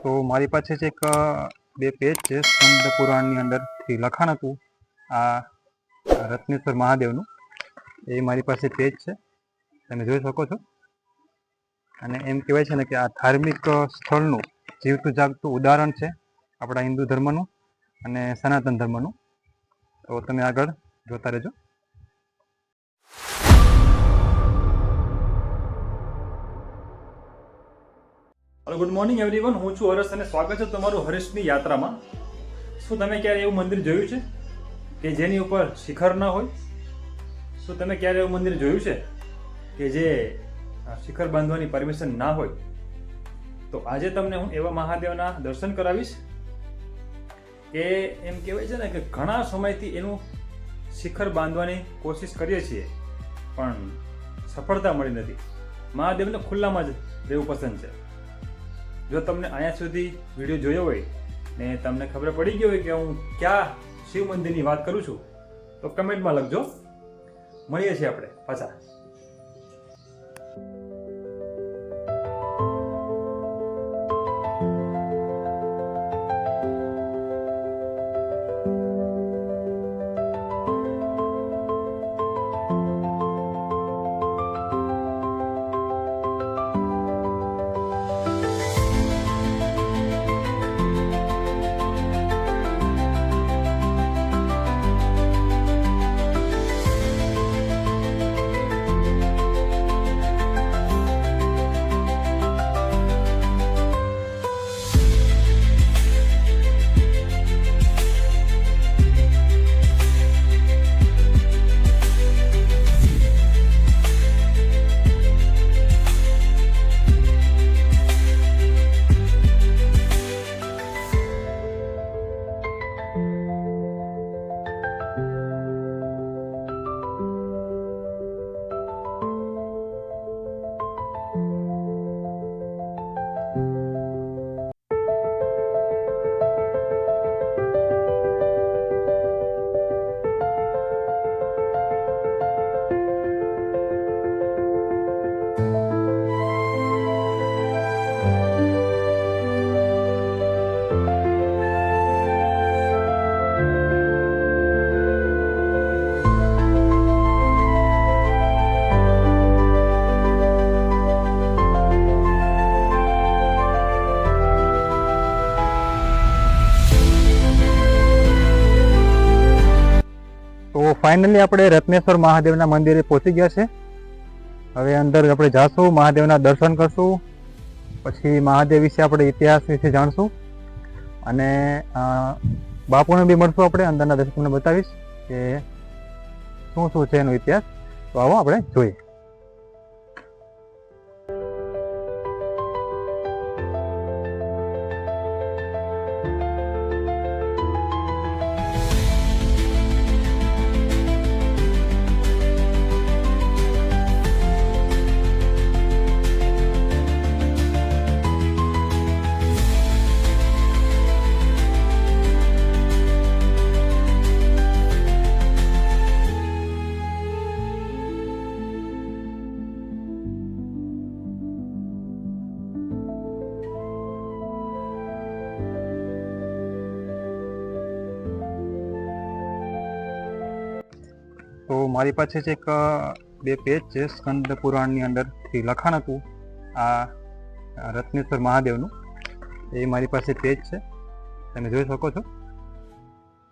તો મારી પાસે છે એક બે પેજ છે સ્કંદ પુરાણની અંદરથી લખાણ હતું આ રત્નેશ્વર મહાદેવનું. એ મારી પાસે પેજ છે, તમે જોઈ શકો છો. અને એમ કહેવાય છે ને કે આ ધાર્મિક સ્થળનું જીવતું જાગતું ઉદાહરણ છે આપણા હિન્દુ ધર્મનું અને સનાતન ધર્મનું. તો તમે આગળ જોતા રહેજો. Hello, good morning everyone. હું છું હરેશ અને સ્વાગત છે તમારું હરેશની યાત્રામાં. શું તમે ક્યારે એવું મંદિર જોયું છે કે જેની ઉપર શિખર ન હોય? શું તમે ક્યારે એવું મંદિર જોયું છે કે જે શિખર બાંધવાની પરમિશન ના હોય? તો આજે તમને હું એવા મહાદેવના દર્શન કરાવીશ કે એમ કહેવાય છે ને કે ઘણા સમયથી એનું શિખર બાંધવાની કોશિશ કરીએ છીએ પણ સફળતા મળી નથી. મહાદેવને ખુલ્લામાં જ રહેવું પસંદ છે. જો તમને અહીંયા સુધી વિડીયો જોયો હોય ને તમને ખબર પડી ગઈ હોય કે હું ક્યાં શિવ મંદિરની વાત કરું છું તો કમેન્ટમાં લખજો. મળીએ છીએ આપણે પાછા. તો ફાઇનલી આપણે રત્નેશ્વર મહાદેવના મંદિરે પહોંચી ગયા છે. હવે અંદર આપણે જાશું, મહાદેવના દર્શન કરશું, પછી મહાદેવ વિશે આપણે ઇતિહાસ વિશે જાણશું અને બાપુને બી મળશું. આપણે અંદરના દર્શકોને બતાવીશ કે શું શું છે એનો ઇતિહાસ. તો આવો આપણે જોઈએ. તો મારી પાસે છે એક બે પેજ છે સ્કંદ પુરાણની અંદરથી લખાણ હતું આ રત્નેશ્વર મહાદેવનું. એ મારી પાસે પેજ છે, તમે જોઈ શકો છો.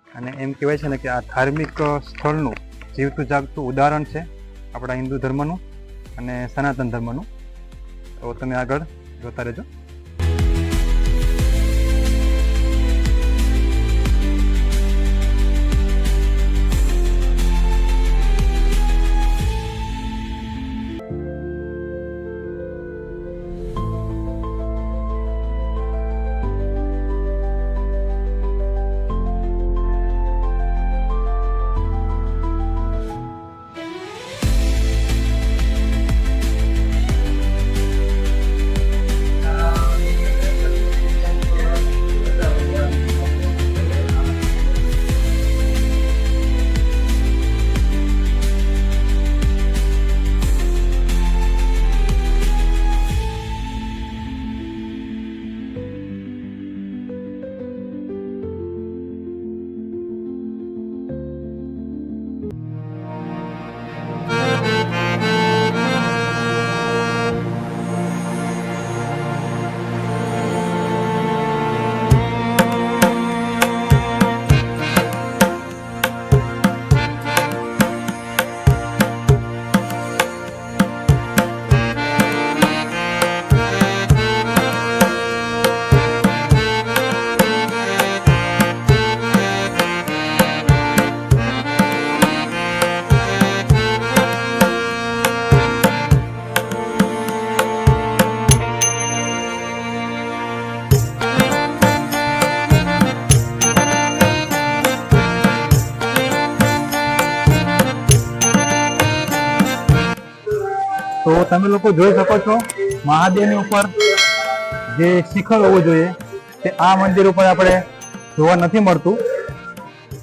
અને એમ કહેવાય છે ને કે આ ધાર્મિક સ્થળનું જીવતું જાગતું ઉદાહરણ છે આપણા હિન્દુ ધર્મનું અને સનાતન ધર્મનું. તો તમે આગળ જોતા રહેજો. તમે લોકો જોઈ શકો છો મહાદેવની ઉપર જે શિખર હોવું જોઈએ તે આ મંદિર ઉપર આપણે જોવા નથી મળતું.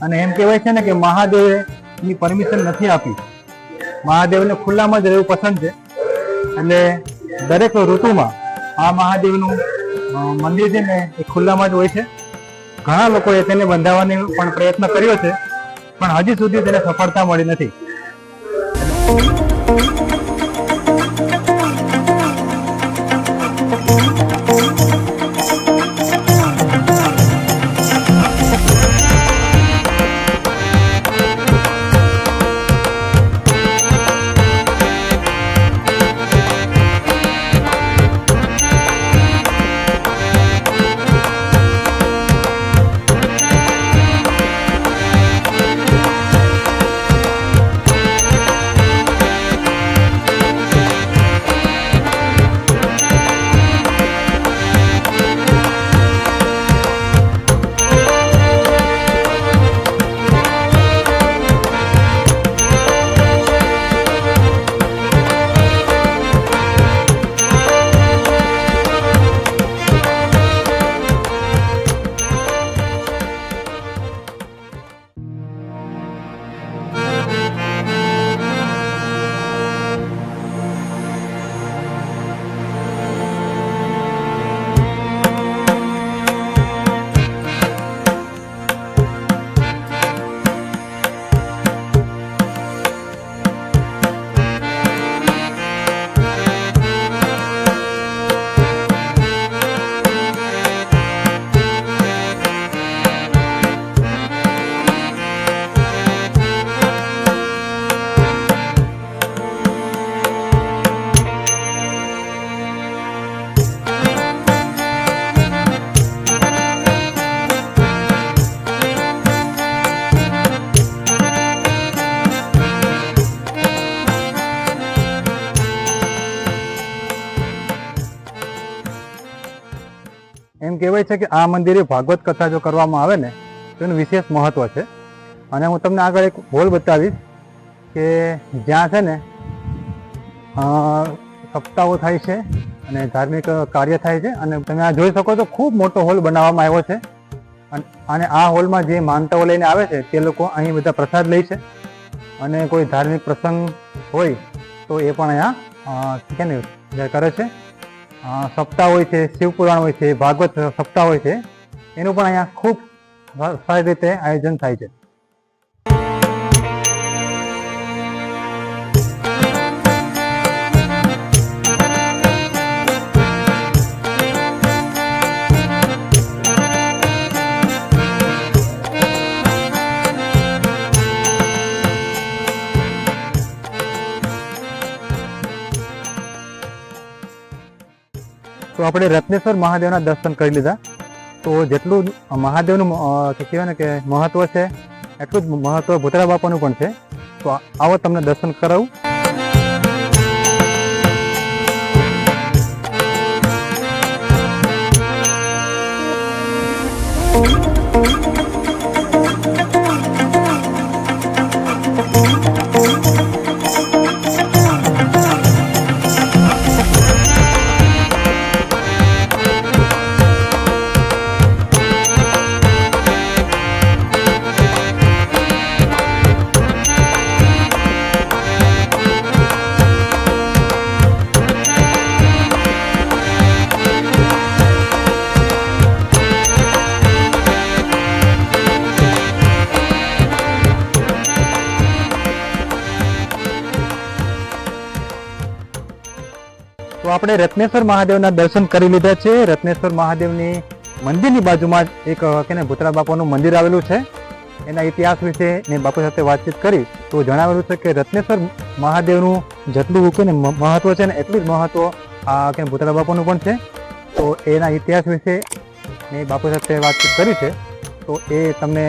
અને એમ કહેવાય છે ને કે મહાદેવે એની પરમિશન નથી આપી. મહાદેવને ખુલ્લામાં જ રહેવું પસંદ છે. એટલે દરેક ઋતુમાં આ મહાદેવનું મંદિર છે ને એ ખુલ્લામાં જ હોય છે. ઘણા લોકોએ તેને બંધાવવાનો પણ પ્રયત્ન કર્યો છે, પણ હજી સુધી તેને સફળતા મળી નથી. એમ કહેવાય છે કે આ મંદિરે ભાગવત કથા જો કરવામાં આવે ને તો એનું વિશેષ મહત્વ છે. અને હું તમને આગળ એક હોલ બતાવીશ કે જ્યાં છે ને સપ્તાહો થાય છે અને ધાર્મિક કાર્ય થાય છે. અને તમે આ જોઈ શકો છો ખૂબ મોટો હોલ બનાવવામાં આવ્યો છે. અને આ હોલમાં જે માનતાઓ લઈને આવે છે તે લોકો અહીં બધા પ્રસાદ લે છે. અને કોઈ ધાર્મિક પ્રસંગ હોય તો એ પણ અહીંયા છે ને કરે છે. સપ્તાહ હોય છે, શિવપુરાણ હોય છે, ભાગવત સપ્તાહ હોય છે, એનું પણ અહીંયા ખૂબ સારી રીતે આયોજન થાય છે. તો આપણે રત્નેશ્વર મહાદેવના દર્શન કરી લીધા. તો જેટલું મહાદેવનું કહેવાય ને કે મહત્વ છે એટલું જ મહત્વ ભૂતરા બાપાનું પણ છે. તો આવો તમને દર્શન કરાવું. તો આપણે રત્નેશ્વર મહાદેવના દર્શન કરી લીધા છે. રત્નેશ્વર મહાદેવની મંદિરની બાજુમાં જ એક કે ને ભૂતરા બાપાનું મંદિર આવેલું છે. એના ઇતિહાસ વિશે મેં બાપુ સાથે વાતચીત કરી તો જણાવેલું છે કે રત્નેશ્વર મહાદેવનું જેટલું કે ને મહત્વ છે ને એટલું જ મહત્વ આ કે ભૂતરા બાપાનું પણ છે. તો એના ઇતિહાસ વિશે મેં બાપુ સાથે વાતચીત કરી છે તો એ તમને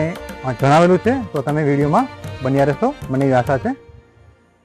જણાવેલું છે. તો તમે વિડીયોમાં બન્યા રહેશો, મને એવી આશા છે.